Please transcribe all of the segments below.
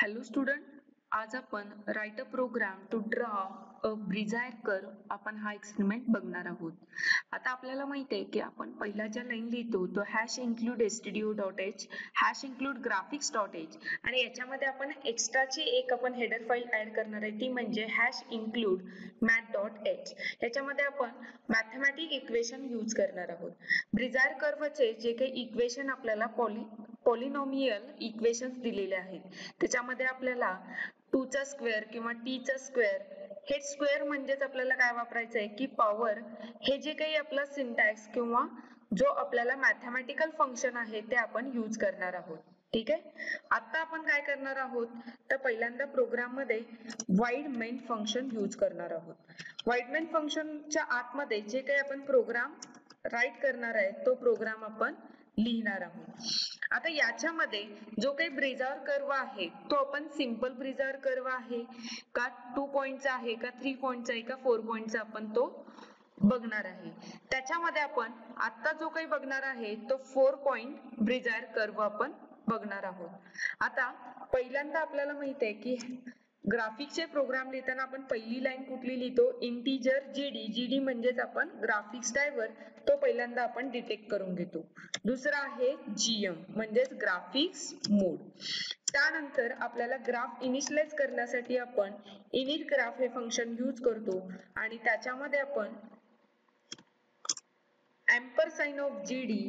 Hello student, आज आपण write a program to draw a Bezier curve आपण हा एक्सपेरिमेंट बघणार आहोत. आता आपल्याला माहिती आहे की आपण पहिला ज्या लाईन लिहितो तो hash include stdio.h, hash include graphics.h आणि याच्यामध्ये आपण एक्स्ट्राची एक आपण हेडर फाईल ऍड करणार आहे ती म्हणजे हॅश इन्क्लूड math.h. याच्यामध्ये आपण मॅथमॅटिक इक्वेशन यूज करणार आहोत. ब्रिजायर कर्वचे जे काही इक्वेशन आपल्याला पॉलिनॉमियल इक्वेशन्स दिलेले आहेत त्याच्यामध्ये आपल्याला 2 चा स्क्वेअर किंवा t चा स्क्वेअर हे स्क्वेअर म्हणजेच आपल्याला काय वापरायचं आहे की पॉवर हे जे काही आपला सिंटॅक्स किंवा जो आपल्याला मॅथमॅटिकल फंक्शन आहे ते आपण यूज करणार आहोत. ठीक आहे. आता आपण काय करणार आहोत तर पहिल्यांदा प्रोग्राम मध्ये वाईड मेन फंक्शन यूज करणार आहोत. वाईड मेन फंक्शनच्या आतमध्ये जे काही आपण प्रोग्राम राईट करणार आहे तो प्रोग्राम आपण लिहिणार आहोत. आता याच्यामध्ये जो काही ब्रिजायर कर्व आहे तो आपण सिंपल ब्रिजायर कर्व आहे का 2 पॉइंटचा आहे का 3 पॉइंटचा आहे का 4 पॉइंटचा आपण तो बघणार आहे. त्याच्यामध्ये आपण आता जो काही बघणार आहे तो 4 पॉइंट ब्रिजायर कर्व आपण बघणार आहोत. आता पहिल्यांदा आपल्याला माहित आहे की ग्राफिक्सचे प्रोग्राम लिहिताना आपण पहिली लाईन कुठली लिहितो इंटिजर जीडी म्हणजेच आपण ग्राफिक्स ड्रायव्हर तो पहिल्यांदा आपण डिटेक्ट करून घेतो. दुसरा आहे जीएम म्हणजेच ग्राफिक्स मोड. त्यानंतर आपल्याला ग्राफ इनिशियलाइज करण्यासाठी आपण इनिट ग्राफ हे फंक्शन यूज करतो आणि त्याच्यामध्ये आपण एम्परसाइन ऑफ जीडी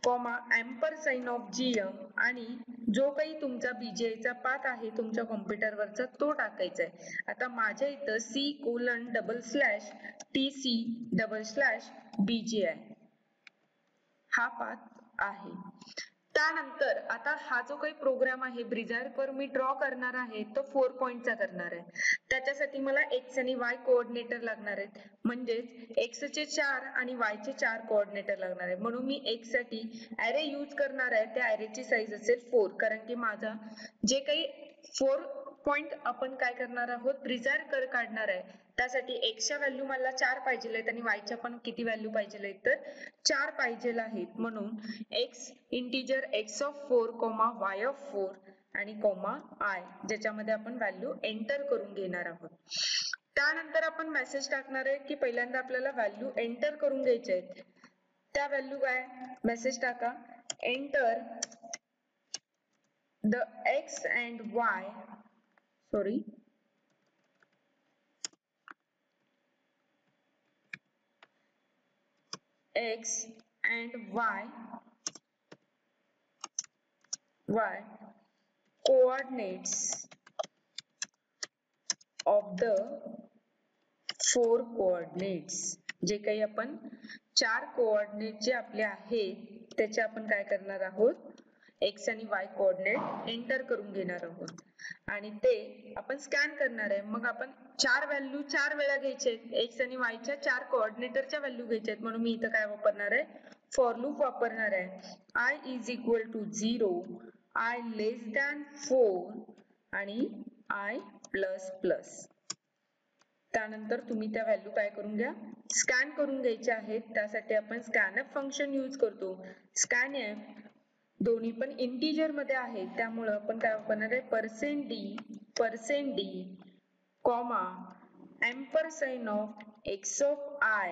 एम्परसाइन ऑफ जीएम आणि जो काही तुमचा बीजीआयचा पाथ आहे तुमच्या कॉम्प्युटरवरचा तो टाकायचा आहे. आता माझ्या इथं C:/TC:/BGI हा पाथ आहे. त्यानंतर आता हा जो काही प्रोग्राम आहे ब्रिजायर कर्व मी ड्रॉ करणार आहे तो 4 पॉइंटचा करणार आहे. त्याच्यासाठी मला x आणि y कोऑर्डिनेटर लागणार आहेत म्हणजेच x चे 4 आणि y चे 4 कोऑर्डिनेटर लागणार आहे. म्हणून मी x साठी ॲरे यूज करणार आहे. त्या ॲरेची साईज असेल 4 कारण की माझा जे काही 4 पॉइंट आपण काय करणार आहोत ब्रिजायर कर्व काढणार आहे त्यासाठी x च्या व्हॅल्यू मला 4 पाहिजे आहेत आणि y च्या पण किती व्हॅल्यू पाहिजे आहेत तर 4 पाहिजे आहेत. म्हणून x integer x of 4, y of 4 आणि I ज्याच्यामध्ये आपण व्हॅल्यू एंटर करून घेणार आहोत. त्यानंतर आपण मेसेज टाकणार आहे की पहिल्यांदा आपल्याला व्हॅल्यू एंटर करून घ्यायचे आहेत. त्या व्हॅल्यू काय मेसेज टाका enter the x and y x and y coordinates of the 4 coordinates. जे काही आपण 4 कोऑर्डिनेट जे आपले आहेत त्याचे आपण काय करणार आहोत x आणि y कोऑर्डिनेट एंटर करून घेणार आहोत आणि ते आपण स्कॅन करणार आहे. मग आपण 4 व्हॅल्यू 4 वेळा घ्यायचे x आणि y च्या 4 कोऑर्डिनेटरच्या व्हॅल्यू घ्यायचे म्हणून मी इथं काय वापरणार आहे फॉर लूप वापरणार आहे. I is equal to 0, I less than 4 आणि I plus plus. त्यानंतर तुम्ही त्या व्हॅल्यू काय करून घ्या स्कॅन करून घ्यायचे आहेत. त्यासाठी आपण स्कॅनएफ फंक्शन यूज करतो. स्कॅनएफ दोन्ही पण इंटिजर मध्ये आहेत त्यामुळे आपण काय वापरणार आहे %d ampersand of x of I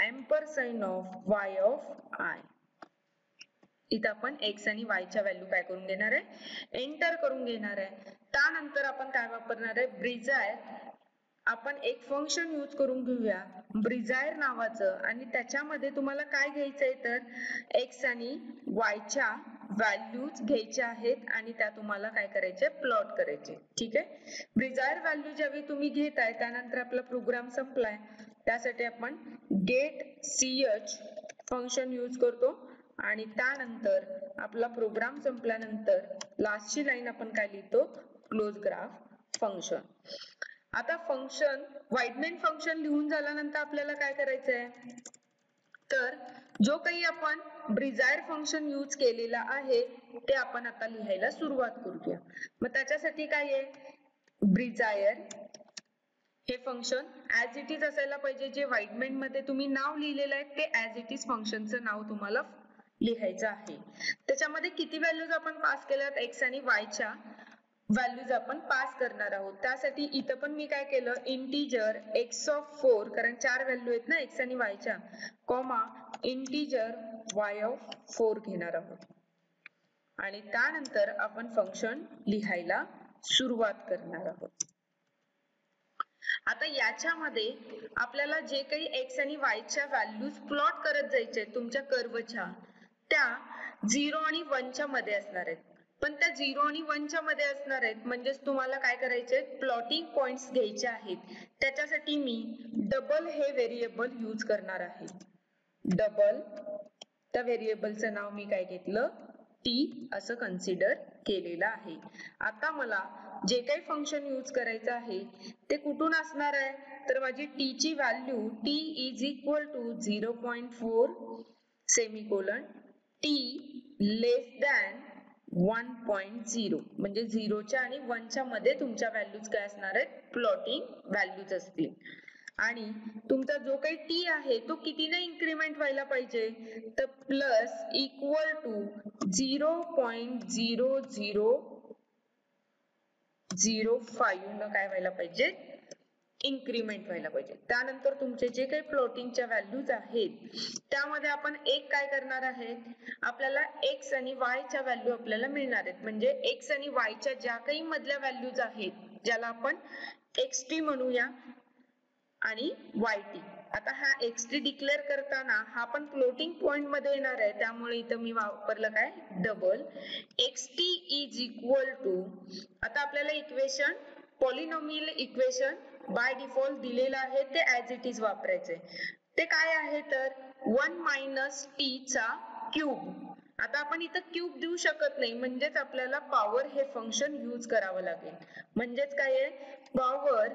ampersand of y of I. इथं आपण x आणि y च्या व्हॅल्यू काय करून घेणार आहे एंटर करून घेणार आहे. त्यानंतर आपण काय वापरणार आहे ब्रिजायर आपण एक फंक्शन यूज करून घेऊया ब्रिजायर नावाचं आणि त्याच्यामध्ये तुम्हाला काय घ्यायचंय तर x आणि y च्या व्हॅल्यूज घ्यायच्या आहेत आणि त्या तुम्हाला काय करायचे प्लॉट करायचे. ठीक आहे. ब्रिजायर व्हॅल्यू ज्यावेळी तुम्ही घेताय त्यानंतर आपला प्रोग्राम संपलाय त्यासाठी आपण गेट ch फंक्शन यूज करतो आणि त्यानंतर आपला प्रोग्राम संपल्यानंतर लास्टची लाईन आपण काय लिहितो क्लोज ग्राफ फंक्शन. आता फंक्शन वाईड मेन फंक्शन लिहून झाल्यानंतर आपल्याला काय करायचंय तर जो काही आपण ब्रिजायर फंक्शन यूज केलेला आहे ते आपण आता लिहायला सुरुवात करूया. मग त्याच्यासाठी काय आहे ब्रिजायर हे फंक्शन ऍज इट इज असायला पाहिजे. जे वाईड मेन मध्ये तुम्ही नाव लिहिलेलं आहे ते ऍज इट इज फंक्शनचं नाव तुम्हाला लिहायचं आहे. त्याच्यामध्ये किती व्हॅल्यूज आपण पास केल्यात x आणि y च्या व्हॅल्यूज आपण पास करणार आहोत. त्यासाठी इथं पण मी काय केलं, इंटिजर x(4) कारण 4 व्हॅल्यू आहेत ना x आणि y च्या, कॉमा इंटिजर y(4) घेणार आहोत आणि त्यानंतर आपण फंक्शन लिहायला सुरुवात करणार आहोत. आता याच्यामध्ये आपल्याला जे काही x आणि y च्या व्हॅल्यूज प्लॉट करत जायचे तुमच्या कर्वच्या, त्या 0 आणि 1 च्या मध्ये असणार आहेत. पण त्या 0 आणि 1 च्या मध्ये असणार आहेत म्हणजेच तुम्हाला काय करायचे, प्लॉटिंग पॉइंट्स घ्यायचे आहेत. त्याच्यासाठी मी डबल हे व्हेरिएबल यूज करणार आहे. डबल, त्या व्हेरिएबलचं नाव मी काय घेतलं, टी असं कन्सिडर केलेलं आहे. आता मला जे काही फंक्शन यूज करायचं आहे ते कुठून असणार आहे, तर माझी टी ची value t is equal to 0.4 semicolon t less than 1.0 म्हणजे 0 च्या आणि 1 च्या मध्ये तुमच्या व्हॅल्यूज काय असणार आहेत, प्लॉटिंग व्हॅल्यूज असतील. आणि तुमचा जो काही टी आहे तो कितीने इन्क्रीमेंट व्हायला पाहिजे, तर प्लस इक्वल टू 0.0005 न काय व्हायला पाहिजे, इन्क्रीमेंट व्हायला पाहिजे. त्यानंतर तुमचे जे काही प्लॉटिंगच्या व्हॅल्यूज आहेत त्यामध्ये आपण एक काय करणार आहे, आपल्याला x आणि y च्या व्हॅल्यू आपल्याला मिळणार आहेत. म्हणजे x आणि y च्या ज्या काही मधल्या व्हॅल्यूज आहेत ज्याला आपण xt म्हणूया आणि yt. आता हा xt डिक्लेअर करताना हा पण फ्लोटिंग पॉइंट मध्ये येणार आहे, त्यामुळे इथं मी वापरलं काय, double xt is equal to, आता आपल्याला equation polynomial equation by default दिलेलं आहे ते ऍज इट इज वापरायचे. ते काय आहे तर 1 मायनस टी चा क्यूब. आता आपण इथं क्यूब देऊ शकत नाही म्हणजेच आपल्याला पॉवर हे फंक्शन यूज करावं लागेल. म्हणजेच काय आहे, पॉवर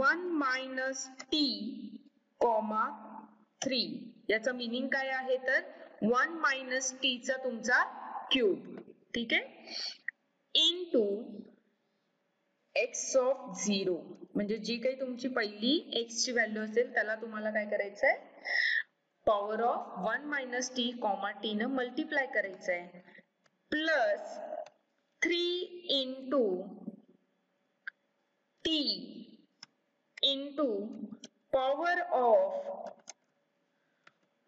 1 मायनस टी कॉमा 3. याचा मीनिंग काय आहे तर 1 मायनस टी चा तुमचा क्यूब, ठीक आहे, इनटू x ऑफ 0 म्हणजे जी काही तुमची पहिली x ची व्हॅल्यू असेल त्याला तुम्हाला काय करायचंय, power of 1 minus T comma T न मल्टिप्लाय करायचंय, plus 3 into T into power of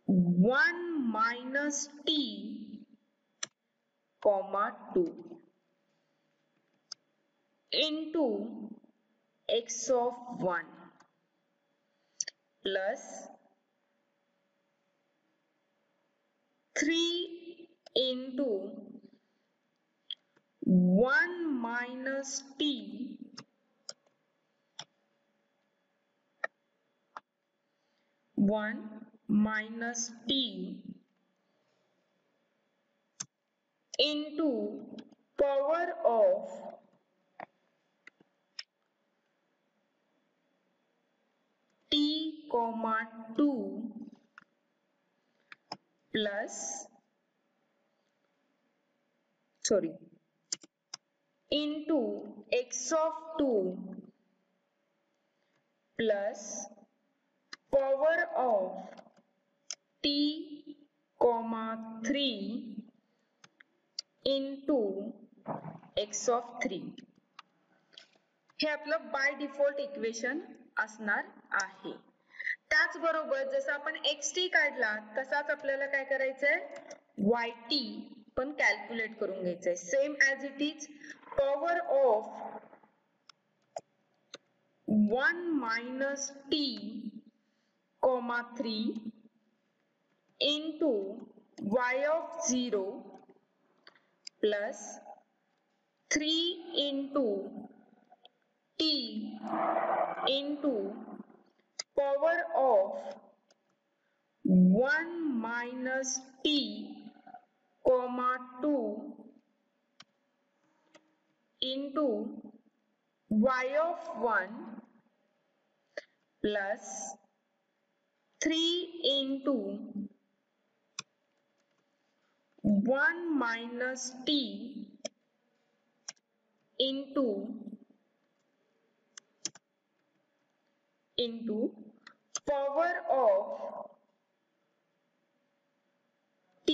1 minus T comma 2 into x of 1 plus 3 into 1 minus T 1 minus T into power of t comma 2 plus into x of 2 plus power of t comma 3 into x of 3. हे आपलं by default equation असणार आहे. त्याचबरोबर जसं आपण xt काढला तसाच आपल्याला काय करायचंय, yt पण कॅल्क्युलेट करून घ्यायचंय. Same as it is power of 1 minus T comma 3 into y of 0 plus 3 into t into power of 1 minus T comma 2 into y of 1 plus 3 into 1 minus T into power of t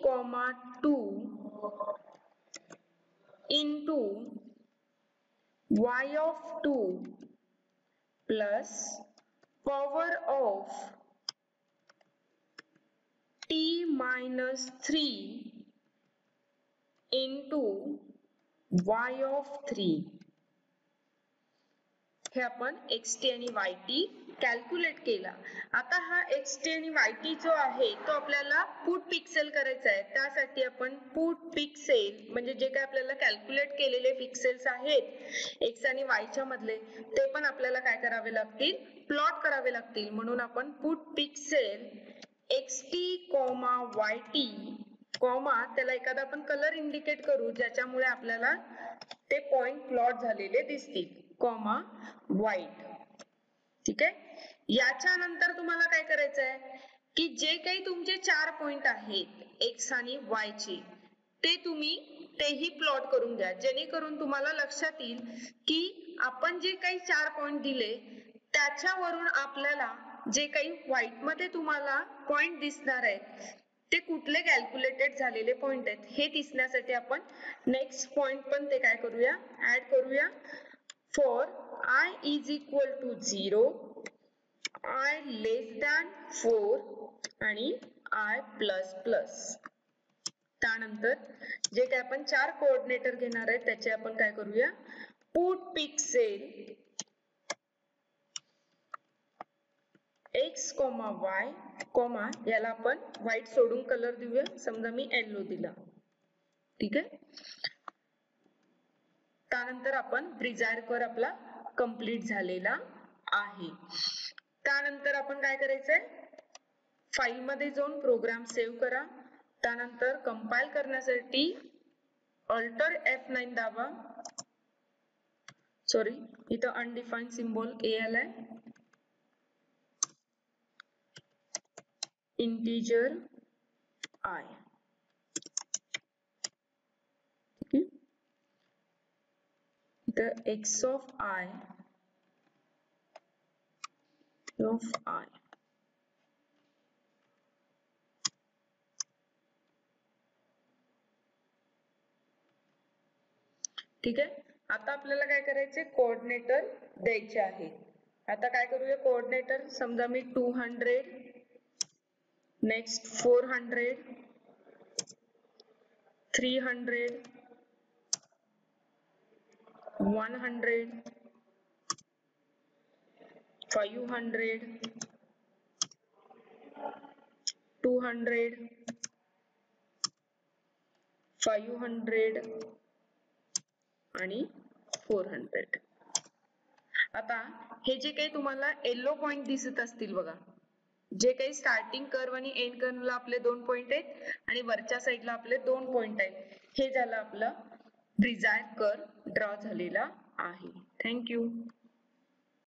comma 2 into y of 2 plus power of t minus 3 into y of 3 हे आपण xt आणि yt calculate केला. आता हा xt आणि yt जो आहे तो आपल्याला पुट पिक्सेल करायचा आहे. त्यासाठी आपण पुट पिक्सेल म्हणजे जे काही आपल्याला कॅल्क्युलेट केलेले पिक्सेल्स आहेत x आणि y च्या मधले ते पण आपल्याला काय करावे लागतील, प्लॉट करावे लागतील. म्हणून आपण put pixel xt, yt comma त्याला एखादा आपण कलर इंडिकेट करू ज्याच्यामुळे आपल्याला ते पॉइंट प्लॉट झालेले दिसतील, कॉमा व्हाईट. ठीक आहे. याच्या नंतर तुम्हाला काय करायचं आहे की जे काही तुमचे 4 पॉइंट आहेत x आणि y चे ते तुम्ही तेही प्लॉट करून घ्या, जेणेकरून तुम्हाला लक्षात येईल की आपण जे काही 4 पॉइंट दिले त्याच्यावरून आपल्याला जे काही व्हाईट मध्ये तुम्हाला पॉइंट दिसणार आहेत ते कुठले कॅल्क्युलेटेड झालेले पॉइंट आहेत हे दिसण्यासाठी आपण नेक्स्ट पॉइंट पण ते काय करूया, ऍड करूया. For I is equal to 0, I less than 4 आणि I plus plus. त्यानंतर जे काय आपण 4 कोऑर्डिनेटर घेणार आहे त्याचे आपण काय करूया, पुट पिक्सेल x, y, याला आपण व्हाईट सोडून कलर देऊया, समजा मी येलो दिला. ठीक आहे. त्यानंतर आपण ब्रिजायर कर्व आपला कंप्लीट झालेला आहे. त्यानंतर आपण काय करायचंय, फाईल मध्ये जाऊन प्रोग्राम सेव्ह करा. त्यानंतर कंपाइल करण्यासाठी अल्टर F9 दाबा. सॉरी, इथं अनडिफाईन्ड सिम्बॉल A आलाय. Integer I. The x of I ठीक आहे. आता आपल्याला काय करायचे, कोऑर्डिनेटर द्यायचे आहे. आता काय करूया, कोऑर्डिनेटर समजा मी 200, नेक्स्ट 400, 300, 100, 500, 200, 500 आणि 400. आता हे जे काही तुम्हाला येलो पॉइंट दिसत असतील बघा, जे काही स्टार्टिंग कर्व आणि एंड कर्वला आपले 2 पॉइंट आहेत आणि वरच्या साईडला आपले 2 पॉइंट आहेत, हे झालं आपलं ब्रिजायर कर्व ड्रॉ झालेला आहे. थँक्यू.